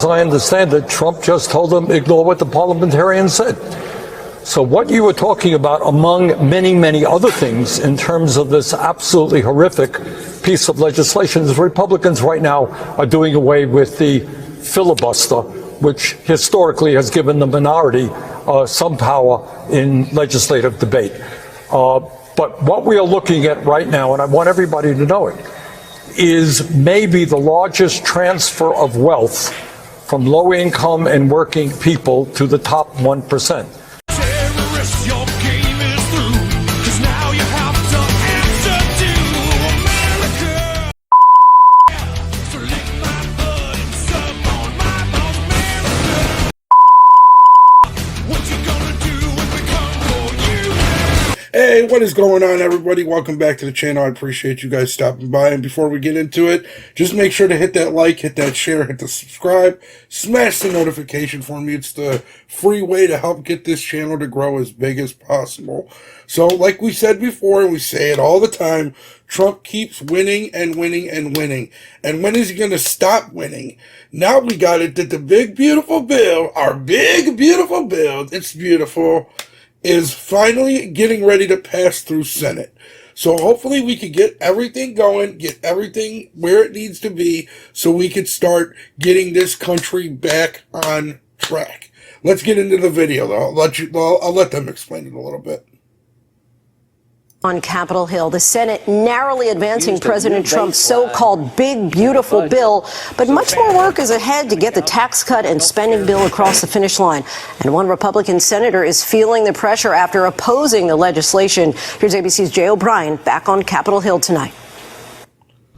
As I understand it, Trump just told them ignore what the parliamentarians said. So what you were talking about, among many, many other things, in terms of this absolutely horrific piece of legislation, is Republicans right now are doing away with the filibuster, which historically has given the minority some power in legislative debate. But what we are looking at right now, and I want everybody to know it, is maybe the largest transfer of wealth from low income and working people to the top 1%. Terrorists, your game is through, 'cause now you have to answer to America. So lick my blood and suck on my balls, America. What you gonna do when we come for you? Hey, what is going on, everybody? Welcome back to the channel. I appreciate you guys stopping by. And before we get into it, just make sure to hit that like, hit that share, hit the subscribe, smash the notification for me. It's the free way to help get this channel to grow as big as possible. So, like we said before, and we say it all the time, Trump keeps winning and winning and winning. And when is he going to stop winning? Now we got it that the big, beautiful bill, our big, beautiful bill, it's beautiful, is finally getting ready to pass through Senate. So hopefully we can get everything going, get everything where it needs to be, so we could start getting this country back on track. Let's get into the video, though. I'll let them explain it a little bit. On Capitol Hill, the Senate narrowly advancing President Trump's so-called big, beautiful bill. But much more work is ahead to get the tax cut and spending bill across the finish line. And one Republican senator is feeling the pressure after opposing the legislation. Here's ABC's Jay O'Brien back on Capitol Hill tonight.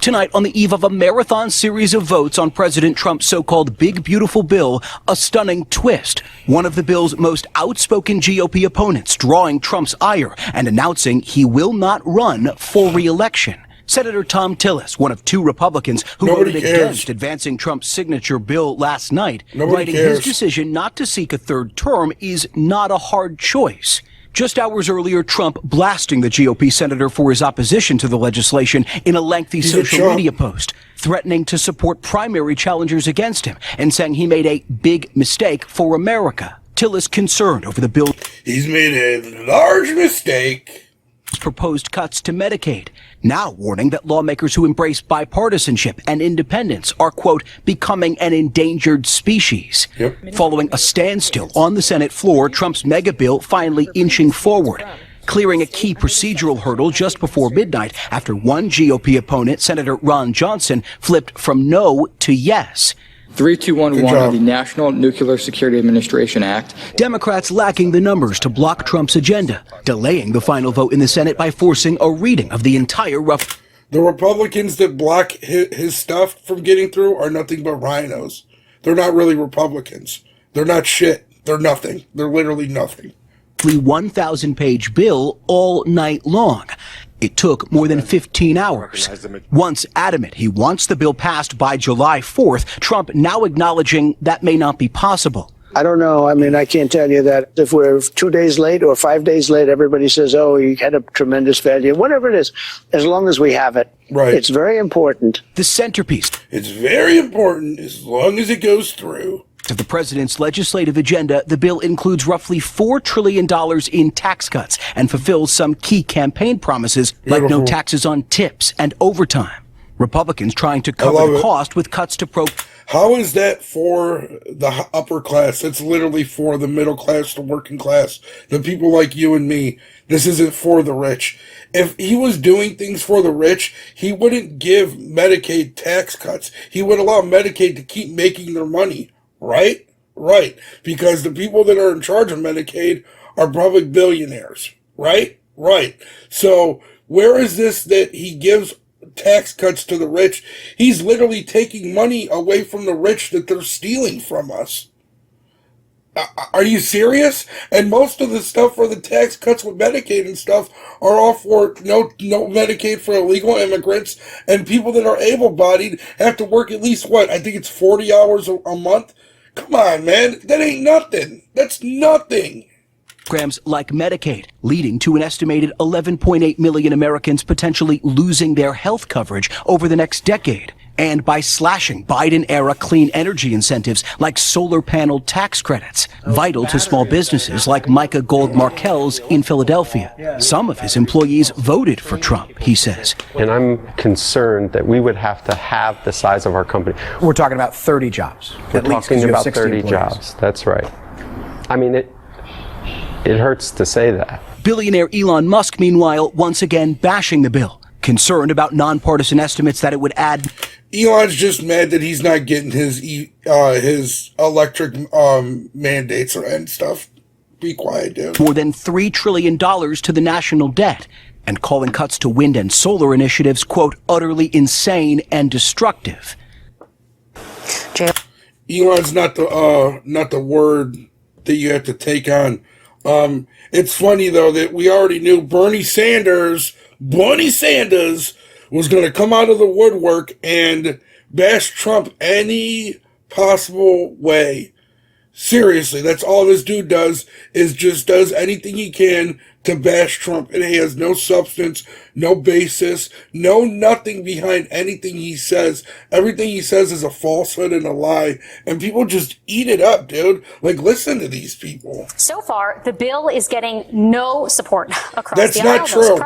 Tonight, on the eve of a marathon series of votes on President Trump's so-called big, beautiful bill, a stunning twist. One of the bill's most outspoken GOP opponents drawing Trump's ire and announcing he will not run for re-election. Senator Thom Tillis, one of two Republicans who voted against advancing Trump's signature bill last night, writing his decision not to seek a third term is not a hard choice. Just hours earlier, Trump blasting the GOP senator for his opposition to the legislation in a lengthy social media post, threatening to support primary challengers against him and saying he made a big mistake for America. Tillis concerned over the bill. He's made a large mistake. Proposed cuts to Medicaid, now warning that lawmakers who embrace bipartisanship and independence are, quote, becoming an endangered species. Following a standstill on the Senate floor, Trump's mega bill finally inching forward, clearing a key procedural hurdle just before midnight after one GOP opponent, Senator Ron Johnson, flipped from no to yes. 3211 of the National Nuclear Security Administration Act. Democrats lacking the numbers to block Trump's agenda, delaying the final vote in the Senate by forcing a reading of the entire The Republicans that block his stuff from getting through are nothing but rhinos. They're not really Republicans. They're not shit. They're nothing. They're literally nothing. 1,000-page bill all night long. It took more than 15 hours. Once adamant he wants the bill passed by July 4th, Trump now acknowledging that may not be possible. I don't know. I mean, I can't tell you that if we're 2 days late or 5 days late, everybody says, oh, he had a tremendous failure. Whatever it is, as long as we have it. Right. It's very important. The centerpiece. It's very important as long as it goes through. To the president's legislative agenda, the bill includes roughly $4 trillion in tax cuts and fulfills some key campaign promises like no taxes on tips and overtime. Republicans trying to cover the cost with cuts to How is that for the upper class? It's literally for the middle class, the working class, the people like you and me. This isn't for the rich. If he was doing things for the rich, he wouldn't give Medicaid tax cuts. He would allow Medicaid to keep making their money. Right? Right. Because the people that are in charge of Medicaid are probably billionaires. Right? Right. So where is this that he gives tax cuts to the rich? He's literally taking money away from the rich that they're stealing from us. Are you serious? And most of the stuff for the tax cuts with Medicaid and stuff are all for no Medicaid for illegal immigrants, and people that are able-bodied have to work at least, what, I think it's 40 hours a month? Come on, man. That ain't nothing. That's nothing. Programs like Medicaid, leading to an estimated 11.8 million Americans potentially losing their health coverage over the next decade. and by slashing Biden-era clean energy incentives like solar panel tax credits, vital to small businesses like Micah Gold Markell's in Philadelphia. Some of his employees voted for Trump, he says. And I'm concerned that we would have to have the size of our company. We're talking about 30 jobs. We're talking about 30 jobs. That's right. I mean, it hurts to say that. Billionaire Elon Musk, meanwhile, once again bashing the bill, concerned about nonpartisan estimates that it would add. Elon's just mad that he's not getting his electric mandates and stuff. Be quiet, dude. More than $3 trillion to the national debt, and calling cuts to wind and solar initiatives, quote, utterly insane and destructive. Elon's not the word that you have to take on. It's funny though that we already knew Bernie Sanders was going to come out of the woodwork and bash Trump any possible way. Seriously, that's all this dude does, is just does anything he can to bash Trump. And he has no substance, no basis, no nothing behind anything he says. Everything he says is a falsehood and a lie. And people just eat it up, dude. Like, listen to these people. So far, the bill is getting no support across That's the aisle. not true.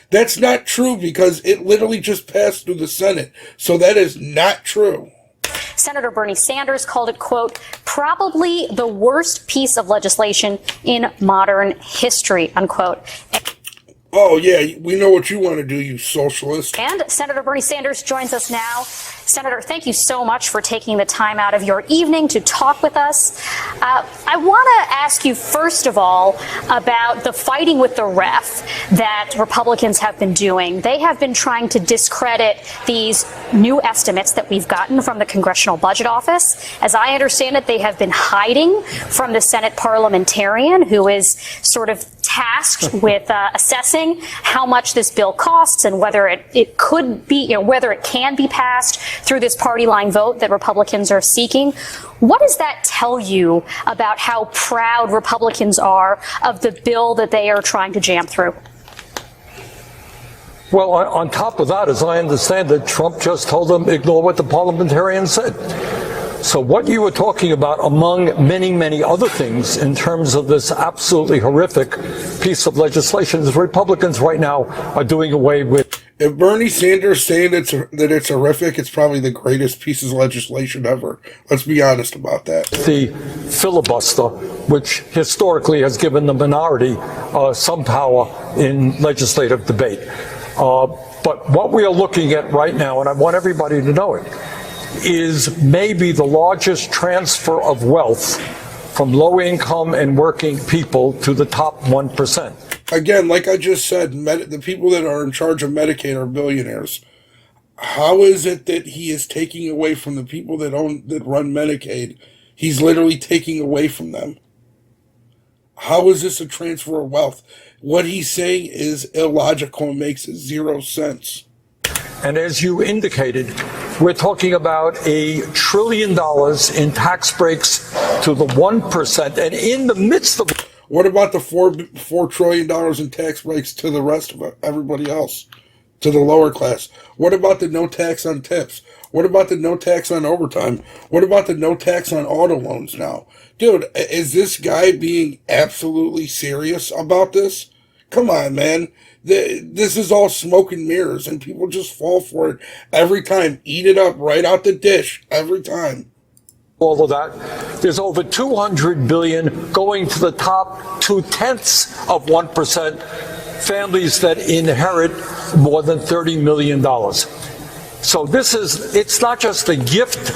That's not true because it literally just passed through the Senate. So that is not true. Senator Bernie Sanders called it, quote, probably the worst piece of legislation in modern history, unquote. Oh, yeah, we know what you want to do, you socialist. And Senator Bernie Sanders joins us now. Senator, thank you so much for taking the time out of your evening to talk with us. I want to ask you, first of all, about the fighting with the ref that Republicans have been doing. They have been trying to discredit these new estimates that we've gotten from the Congressional Budget Office. As I understand it, they have been hiding from the Senate parliamentarian who is sort of tasked with assessing how much this bill costs and whether it could be, whether it can be passed through this party line vote that Republicans are seeking. What does that tell you about how proud Republicans are of the bill that they are trying to jam through? Well, on top of that, as I understand it, Trump just told them ignore what the parliamentarian said. So what you were talking about, among many, many other things, in terms of this absolutely horrific piece of legislation, is Republicans right now are doing away with. If Bernie Sanders saying that it's horrific, it's probably the greatest piece of legislation ever. Let's be honest about that. The filibuster, which historically has given the minority some power in legislative debate. But what we are looking at right now, and I want everybody to know it, is maybe the largest transfer of wealth from low-income and working people to the top 1%. Again, like I just said, the people that are in charge of Medicaid are billionaires. How is it that he is taking away from the people that run Medicaid? He's literally taking away from them. How is this a transfer of wealth? What he's saying is illogical and makes zero sense. And as you indicated, we're talking about $1 trillion in tax breaks to the 1%. And in the midst of... What about the $4 trillion in tax breaks to the rest of everybody else, to the lower class? What about the no tax on tips? What about the no tax on overtime? What about the no tax on auto loans now? Dude, is this guy being absolutely serious about this? Come on, man. This is all smoke and mirrors, and people just fall for it every time. Eat it up right out the dish every time. All of that, there's over $200 billion going to the top 0.2 of 1%, families that inherit more than $30 million. So it's not just a gift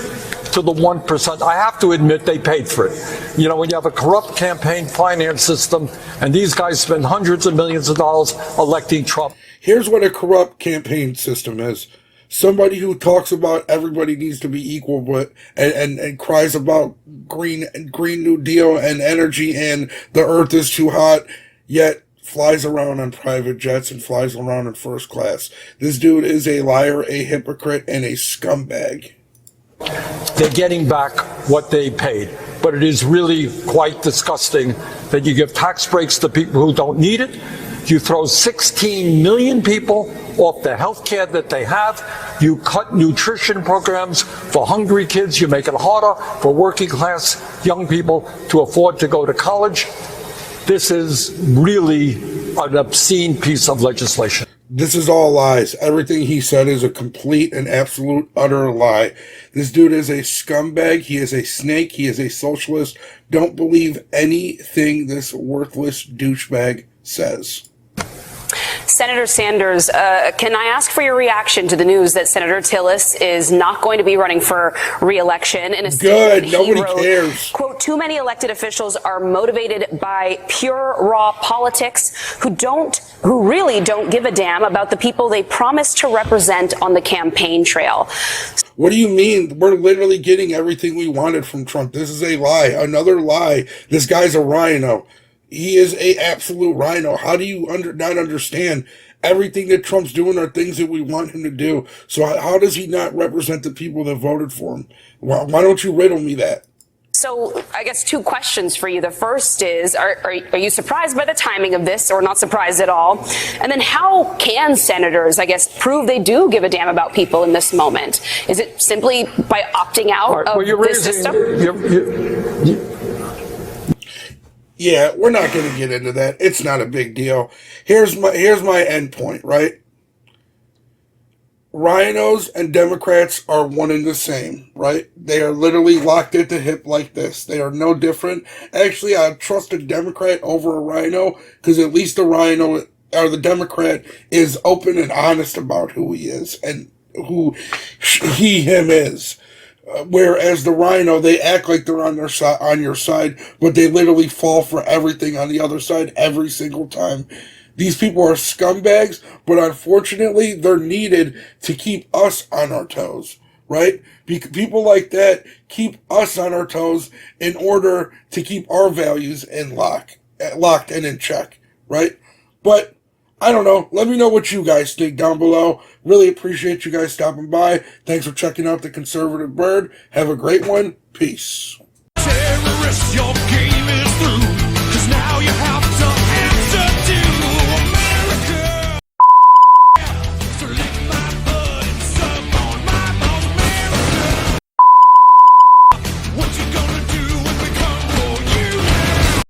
to the 1%. I have to admit they paid for it. You know, when you have a corrupt campaign finance system and these guys spend hundreds of millions of dollars electing Trump. Here's what a corrupt campaign system is. Somebody who talks about everybody needs to be equal, but and cries about Green New Deal and energy and the earth is too hot, yet flies around on private jets and flies around in first class. This dude is a liar, a hypocrite, and a scumbag. They're getting back what they paid. But it is really quite disgusting that you give tax breaks to people who don't need it. You throw 16 million people off the health care that they have. You cut nutrition programs for hungry kids. You make it harder for working class young people to afford to go to college. This is really an obscene piece of legislation. This is all lies. Everything he said is a complete and absolute utter lie. This dude is a scumbag. He is a snake. He is a socialist. Don't believe anything this worthless douchebag says. Senator Sanders, can I ask for your reaction to the news that Senator Tillis is not going to be running for re-election? In a statement, nobody he wrote, cares. quote, "Too many elected officials are motivated by pure raw politics who really don't give a damn about the people they promised to represent on the campaign trail." What do you mean? We're literally getting everything we wanted from Trump. This is a lie. Another lie. This guy's a rhino. He is a absolute rhino. How do you not understand everything that Trump's doing are things that we want him to do? So how does he not represent the people that voted for him? Why don't you riddle me that? So I guess two questions for you. The first is, are you surprised by the timing of this or not surprised at all? And then how can senators, I guess, prove they do give a damn about people in this moment? Is it simply by opting out of this system? Yeah, we're not going to get into that. It's not a big deal. Here's my end point, right? Rhinos and Democrats are one and the same, right? They are literally locked at the hip like this. They are no different. Actually, I trust a Democrat over a rhino because at least the rhino or the Democrat is open and honest about who he is and who him is. Whereas the rhino, they act like they're on your side, but they literally fall for everything on the other side every single time. These people are scumbags, but unfortunately, they're needed to keep us on our toes, right? People like that keep us on our toes in order to keep our values locked and in check, right? But I don't know. Let me know what you guys think down below. Really appreciate you guys stopping by. Thanks for checking out The Conservative Bird. Have a great one. Peace. Terrorist